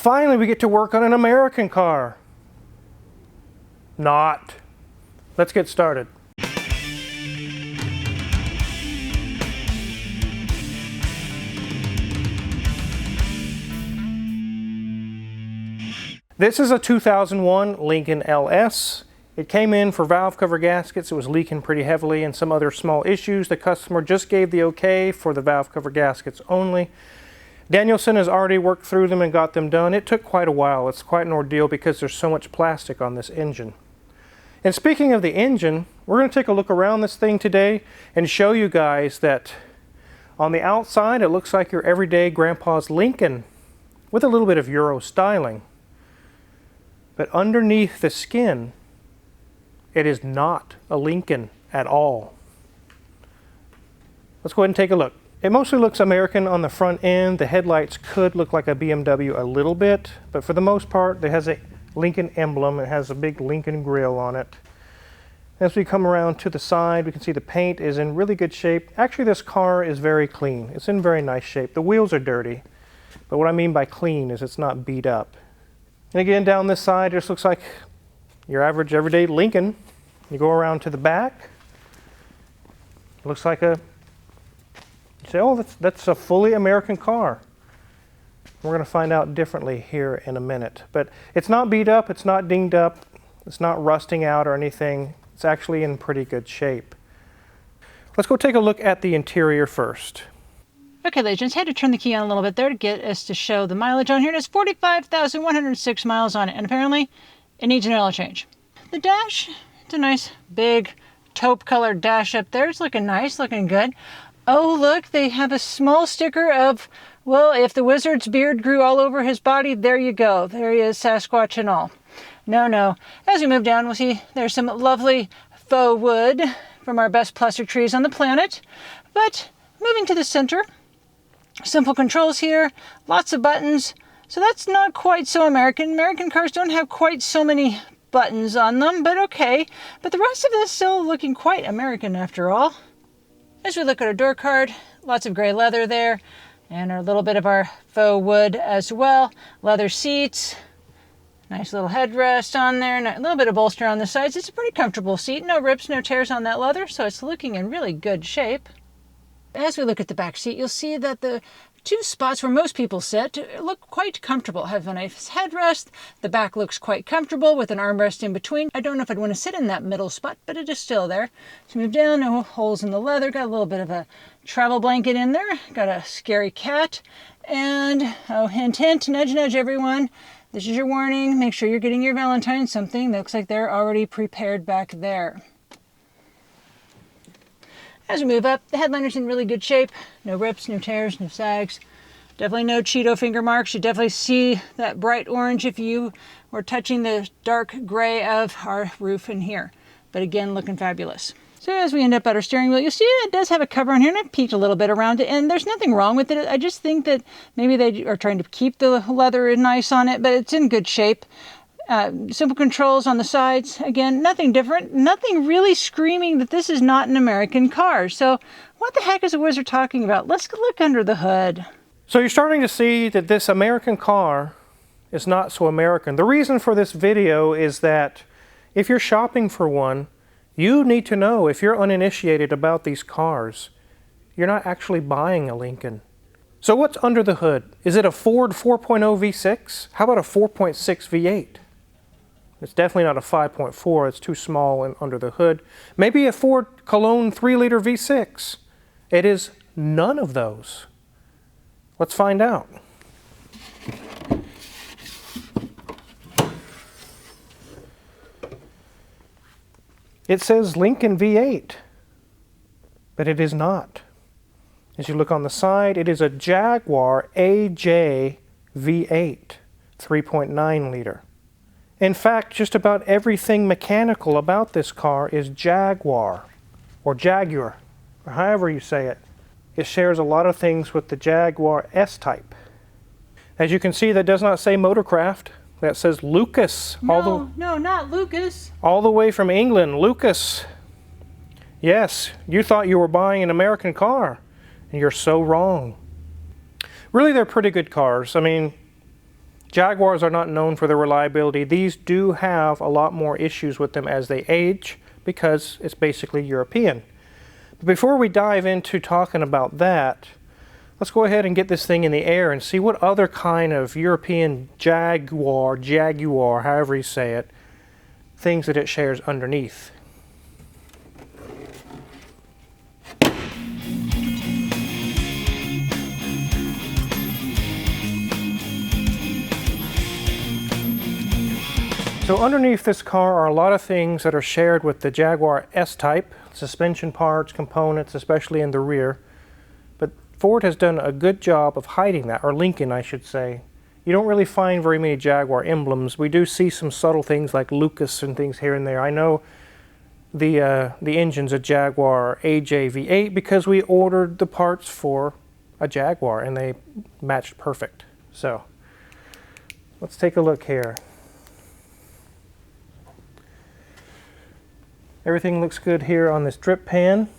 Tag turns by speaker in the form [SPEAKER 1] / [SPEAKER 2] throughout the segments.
[SPEAKER 1] Finally, we get to work on an American car. Not. Let's get started. This is a 2001 Lincoln LS. It came in for valve cover gaskets. It was leaking pretty heavily and some other small issues. The customer just gave the okay for the valve cover gaskets only. Danielson has already worked through them and got them done. It took quite a while. It's quite an ordeal because there's so much plastic on this engine. And speaking of the engine, we're going to take a look around this thing today and show you guys that on the outside it looks like your everyday grandpa's Lincoln with a little bit of Euro styling. But underneath the skin, it is not a Lincoln at all. Let's go ahead and take a look. It mostly looks American on the front end. The headlights could look like a BMW a little bit, but for the most part, it has a Lincoln emblem. It has a big Lincoln grille on it. As we come around to the side, we can see the paint is in really good shape. Actually, this car is very clean. It's in very nice shape. The wheels are dirty, but what I mean by clean is it's not beat up. And again, down this side, it just looks like your average everyday Lincoln. You go around to the back, it looks like you say, oh, that's a fully American car. We're going to find out differently here in a minute. But it's not beat up, it's not dinged up, it's not rusting out or anything. It's actually in pretty good shape. Let's go take a look at the interior first.
[SPEAKER 2] Okay, ladies and gents, had to turn the key on a little bit there to get us to show the mileage on here. It's 45,106 miles on it, and apparently it needs an oil change. The dash, it's a nice big taupe colored dash up there. It's looking nice, looking good. Oh, look, they have a small sticker of, well, if the wizard's beard grew all over his body, there you go. There he is, Sasquatch and all. No. As we move down, we'll see there's some lovely faux wood from our best plastic trees on the planet. But moving to the center, simple controls here, lots of buttons. So that's not quite so American. American cars don't have quite so many buttons on them, but okay. But the rest of this is still looking quite American after all. As we look at our door card, lots of gray leather there, and a little bit of our faux wood as well. Leather seats, nice little headrest on there, and a little bit of bolster on the sides. It's a pretty comfortable seat. No rips, no tears on that leather, so it's looking in really good shape. As we look at the back seat, you'll see that the two spots where most people sit look quite comfortable. Have a nice headrest. The back looks quite comfortable with an armrest in between. I don't know if I'd want to sit in that middle spot, but it is still there. So move down, no holes in the leather. Got a little bit of a travel blanket in there. Got a scary cat. And, oh, hint, hint, nudge, nudge, everyone. This is your warning. Make sure you're getting your Valentine something. That looks like they're already prepared back there. As we move up, the headliner's in really good shape. No rips, no tears, no sags. Definitely no Cheeto finger marks. You definitely see that bright orange if you were touching the dark gray of our roof in here. But again, looking fabulous. So as we end up at our steering wheel, you'll see it does have a cover on here, and I've peeked a little bit around it, and there's nothing wrong with it. I just think that maybe they are trying to keep the leather nice on it, but it's in good shape. Simple controls on the sides. Again, nothing different. Nothing really screaming that this is not an American car. So what the heck is the wizard talking about? Let's look under the hood.
[SPEAKER 1] So you're starting to see that this American car is not so American. The reason for this video is that if you're shopping for one, you need to know, if you're uninitiated about these cars, you're not actually buying a Lincoln. So what's under the hood? Is it a Ford 4.0 V6? How about a 4.6 V8? It's definitely not a 5.4, it's too small and under the hood. Maybe a Ford Cologne 3-liter V6. It is none of those. Let's find out. It says Lincoln V8, but it is not. As you look on the side, it is a Jaguar AJ V8, 3.9 liter. In fact, just about everything mechanical about this car is Jaguar, or Jaguar, or however you say it. It shares a lot of things with the Jaguar S-Type. As you can see, that does not say Motorcraft. That says Lucas.
[SPEAKER 2] No, not Lucas.
[SPEAKER 1] All the way from England, Lucas. Yes, you thought you were buying an American car, and you're so wrong. Really, they're pretty good cars. I mean, Jaguars are not known for their reliability. These do have a lot more issues with them as they age because it's basically European. But before we dive into talking about that, let's go ahead and get this thing in the air and see what other kind of European Jaguar, however you say it, things that it shares underneath. So underneath this car are a lot of things that are shared with the Jaguar S-Type, suspension parts, components, especially in the rear. But Ford has done a good job of hiding that, or Lincoln I should say. You don't really find very many Jaguar emblems. We do see some subtle things like Lucas and things here and there. I know the engine's a Jaguar AJ-V8 because we ordered the parts for a Jaguar and they matched perfect. So let's take a look here. Everything looks good here on this drip pan.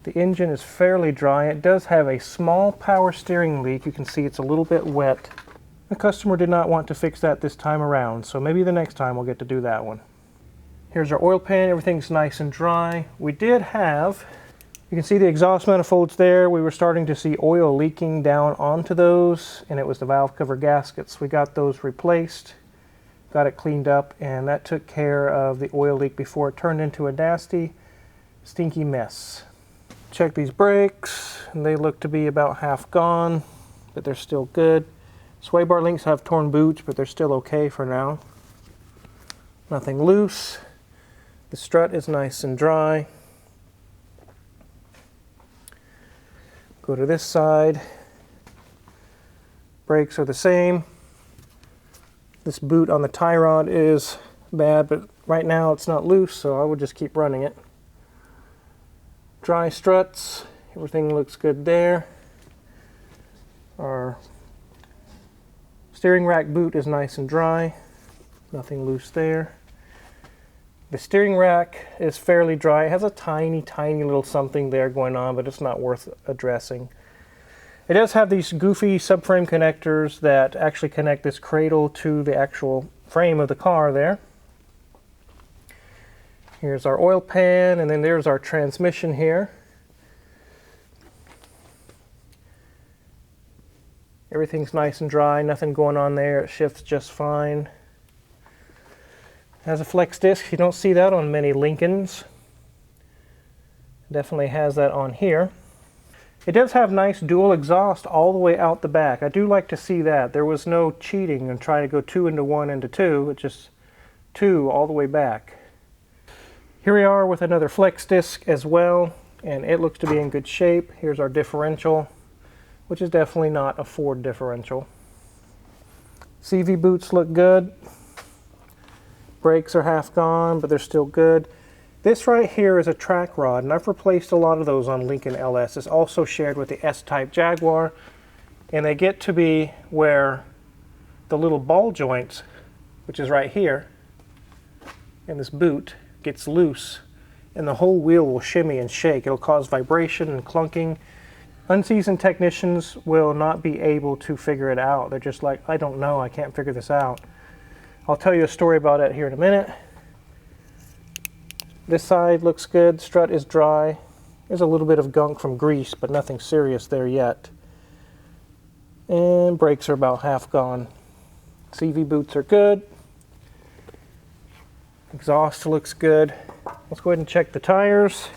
[SPEAKER 1] The engine is fairly dry. It does have a small power steering leak. You can see it's a little bit wet. The customer did not want to fix that this time around, so maybe the next time we'll get to do that one. Here's our oil pan. Everything's nice and dry. We did have, you can see the exhaust manifolds there. We were starting to see oil leaking down onto those, and it was the valve cover gaskets. We got those replaced. Got it cleaned up, and that took care of the oil leak before it turned into a nasty, stinky mess. Check these brakes, and they look to be about half gone, but they're still good. Sway bar links have torn boots, but they're still okay for now. Nothing loose. The strut is nice and dry. Go to this side. Brakes are the same. This boot on the tie rod is bad, but right now it's not loose, so I would just keep running it. Dry struts, everything looks good there. Our steering rack boot is nice and dry, nothing loose there. The steering rack is fairly dry. It has a tiny little something there going on, but it's not worth addressing. It does have these goofy subframe connectors that actually connect this cradle to the actual frame of the car there. Here's our oil pan, and then there's our transmission here. Everything's nice and dry, nothing going on there. It shifts just fine. Has a flex disc. You don't see that on many Lincolns. Definitely has that on here. It does have nice dual exhaust all the way out the back. I do like to see that. There was no cheating and trying to go 2 into 1 into 2. It's just 2 all the way back. Here we are with another flex disc as well, and it looks to be in good shape. Here's our differential, which is definitely not a Ford differential. CV boots look good. Brakes are half gone, but they're still good. This right here is a track rod, and I've replaced a lot of those on Lincoln LS. It's also shared with the S-Type Jaguar, and they get to be where the little ball joints, which is right here, in this boot, gets loose, and the whole wheel will shimmy and shake. It'll cause vibration and clunking. Unseasoned technicians will not be able to figure it out. They're just like, I don't know, I can't figure this out. I'll tell you a story about it here in a minute. This side looks good, strut is dry. There's a little bit of gunk from grease, but nothing serious there yet. And brakes are about half gone. CV boots are good. Exhaust looks good. Let's go ahead and check the tires.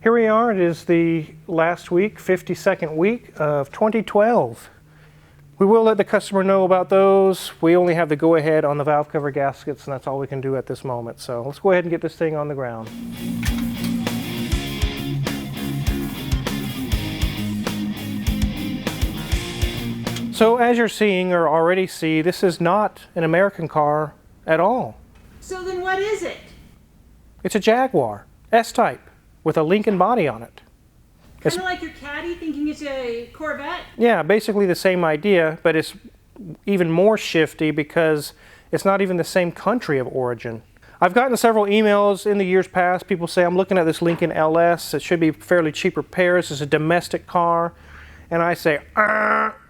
[SPEAKER 1] Here we are, it is the last week, 52nd week of 2012. We will let the customer know about those. We only have the go-ahead on the valve cover gaskets, and that's all we can do at this moment. So let's go ahead and get this thing on the ground. So as you're seeing or already see, this is not an American car at all.
[SPEAKER 3] So then what is it?
[SPEAKER 1] It's a Jaguar S-Type with a Lincoln body on it.
[SPEAKER 3] Kind of like your Caddy thinking it's a Corvette?
[SPEAKER 1] Yeah, basically the same idea, but it's even more shifty because it's not even the same country of origin. I've gotten several emails in the years past. People say, I'm looking at this Lincoln LS. It should be fairly cheap repairs. It's a domestic car. And I say,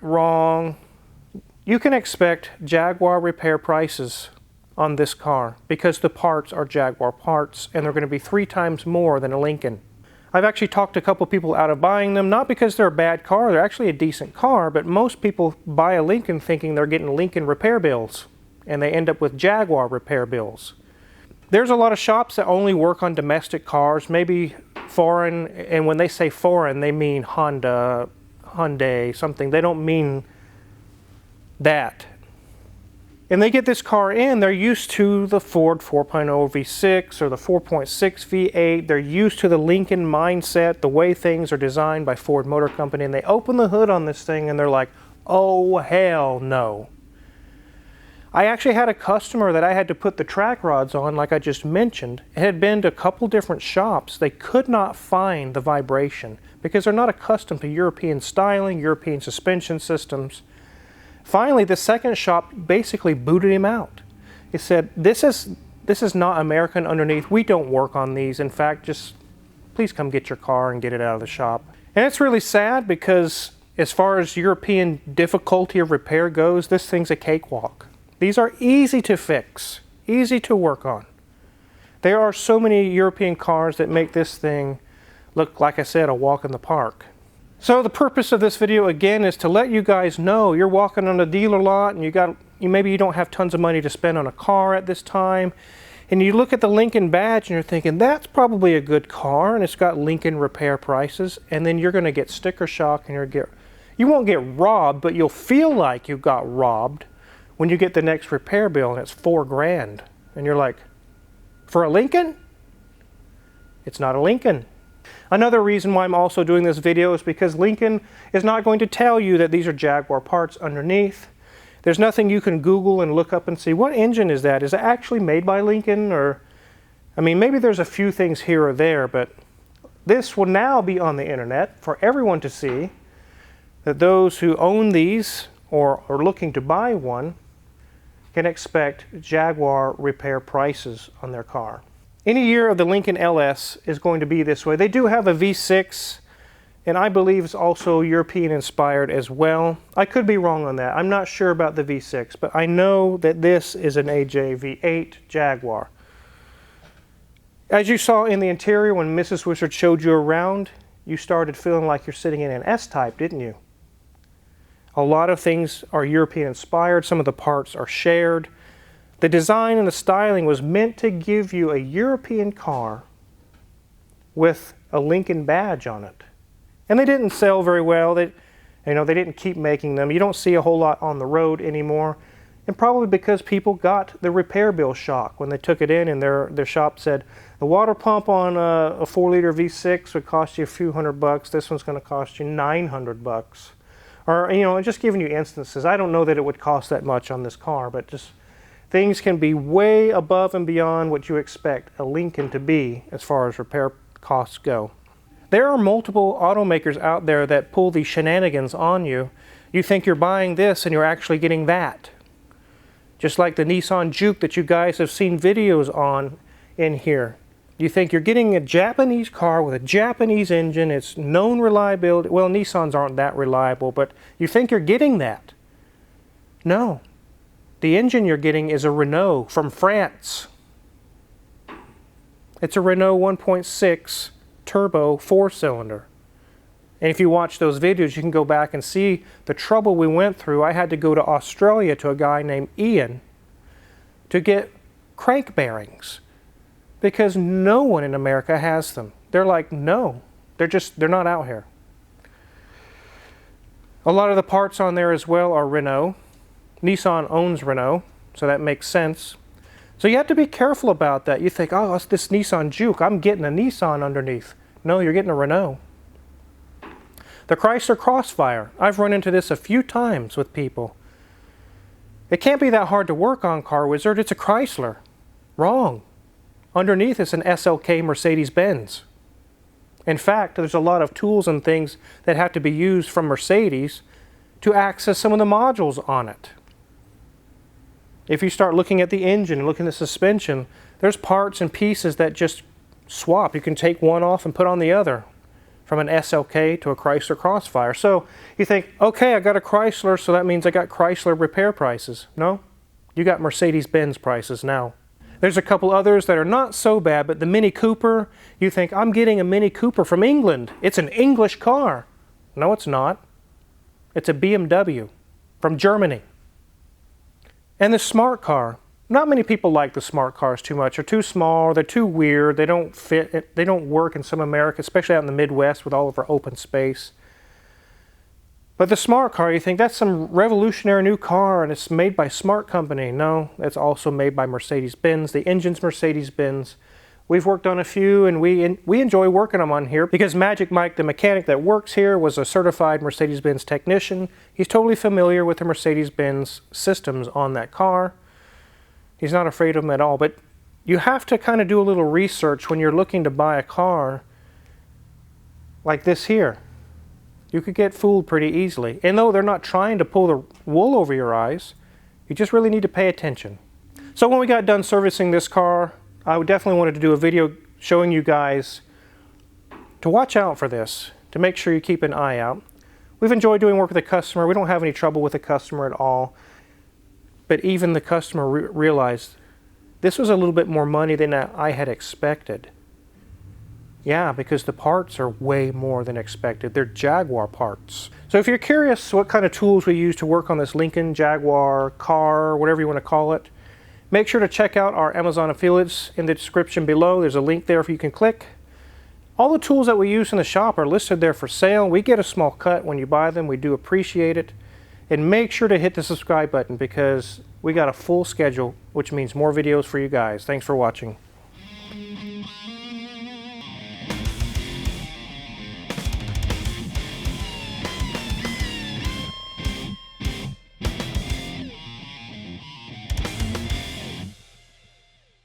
[SPEAKER 1] wrong. You can expect Jaguar repair prices on this car because the parts are Jaguar parts and they're going to be 3 times more than a Lincoln. I've actually talked to a couple people out of buying them, not because they're a bad car, they're actually a decent car, but most people buy a Lincoln thinking they're getting Lincoln repair bills, and they end up with Jaguar repair bills. There's a lot of shops that only work on domestic cars, maybe foreign, and when they say foreign, they mean Honda, Hyundai, something. They don't mean that. And they get this car in, they're used to the Ford 4.0 V6 or the 4.6 V8. They're used to the Lincoln mindset, the way things are designed by Ford Motor Company. And they open the hood on this thing and they're like, oh, hell no. I actually had a customer that I had to put the track rods on, like I just mentioned. It had been to a couple different shops. They could not find the vibration because they're not accustomed to European styling, European suspension systems. Finally, the second shop basically booted him out. He said, this is not American underneath. We don't work on these. In fact, just please come get your car and get it out of the shop. And it's really sad because as far as European difficulty of repair goes, this thing's a cakewalk. These are easy to fix, easy to work on. There are so many European cars that make this thing look, like I said, a walk in the park. So the purpose of this video again is to let you guys know you're walking on a dealer lot and maybe you don't have tons of money to spend on a car at this time, and you look at the Lincoln badge and you're thinking that's probably a good car and it's got Lincoln repair prices, and then you're going to get sticker shock and you won't get robbed, but you'll feel like you got robbed when you get the next repair bill and it's $4,000 and you're like, for a Lincoln? It's not a Lincoln. Another reason why I'm also doing this video is because Lincoln is not going to tell you that these are Jaguar parts underneath. There's nothing you can Google and look up and see, what engine is that? Is it actually made by Lincoln? Or, I mean, maybe there's a few things here or there, but this will now be on the internet for everyone to see, that those who own these or are looking to buy one can expect Jaguar repair prices on their car. Any year of the Lincoln LS is going to be this way. They do have a V6, and I believe it's also European inspired as well. I could be wrong on that. I'm not sure about the V6, but I know that this is an AJ V8 Jaguar. As you saw in the interior when Mrs. Wishart showed you around, you started feeling like you're sitting in an S-Type, didn't you? A lot of things are European inspired. Some of the parts are shared. The design and the styling was meant to give you a European car with a Lincoln badge on it. And they didn't sell very well. They didn't keep making them. You don't see a whole lot on the road anymore. And probably because people got the repair bill shock when they took it in and their shop said, the water pump on a 4-liter V6 would cost you a few $100. This one's going to cost you $900. Or, just giving you instances. I don't know that it would cost that much on this car, but just things can be way above and beyond what you expect a Lincoln to be as far as repair costs go. There are multiple automakers out there that pull these shenanigans on you. You think you're buying this and you're actually getting that. Just like the Nissan Juke that you guys have seen videos on in here. You think you're getting a Japanese car with a Japanese engine, it's known reliability. Well, Nissans aren't that reliable, but you think you're getting that. No. The engine you're getting is a Renault from France. It's a Renault 1.6 turbo 4-cylinder. And if you watch those videos, you can go back and see the trouble we went through. I had to go to Australia to a guy named Ian to get crank bearings because no one in America has them. They're like, no, they're not out here. A lot of the parts on there as well are Renault. Nissan owns Renault, so that makes sense. So you have to be careful about that. You think, oh, it's this Nissan Juke. I'm getting a Nissan underneath. No, you're getting a Renault. The Chrysler Crossfire. I've run into this a few times with people. It can't be that hard to work on, Car Wizard. It's a Chrysler. Wrong. Underneath it's an SLK Mercedes-Benz. In fact, there's a lot of tools and things that have to be used from Mercedes to access some of the modules on it. If you start looking at the engine and looking at the suspension, there's parts and pieces that just swap. You can take one off and put on the other. from an SLK to a Chrysler Crossfire. So you think, okay, I got a Chrysler, so that means I got Chrysler repair prices. No, you got Mercedes-Benz prices now. There's a couple others that are not so bad, but the Mini Cooper, you think, I'm getting a Mini Cooper from England. It's an English car. No, it's not. It's a BMW from Germany. And the Smart Car. Not many people like the Smart Cars too much. They're too small, they're too weird, they don't fit, they don't work in some America, especially out in the Midwest with all of our open space. But the Smart Car, you think that's some revolutionary new car and it's made by Smart Company. No, it's also made by Mercedes-Benz. The engine's Mercedes-Benz. We've worked on a few and we enjoy working them on here because Magic Mike, the mechanic that works here, was a certified Mercedes-Benz technician. He's totally familiar with the Mercedes-Benz systems on that car. He's not afraid of them at all, but you have to kind of do a little research when you're looking to buy a car like this here. You could get fooled pretty easily. And though they're not trying to pull the wool over your eyes, you just really need to pay attention. So when we got done servicing this car, I definitely wanted to do a video showing you guys to watch out for this, to make sure you keep an eye out. We've enjoyed doing work with the customer. We don't have any trouble with the customer at all. But even the customer realized this was a little bit more money than I had expected. Yeah, because the parts are way more than expected. They're Jaguar parts. So if you're curious what kind of tools we use to work on this Lincoln Jaguar car, whatever you want to call it, make sure to check out our Amazon affiliates in the description below. There's a link there if you can click. All the tools that we use in the shop are listed there for sale. We get a small cut when you buy them. We do appreciate it. And make sure to hit the subscribe button because we got a full schedule, which means more videos for you guys. Thanks for watching.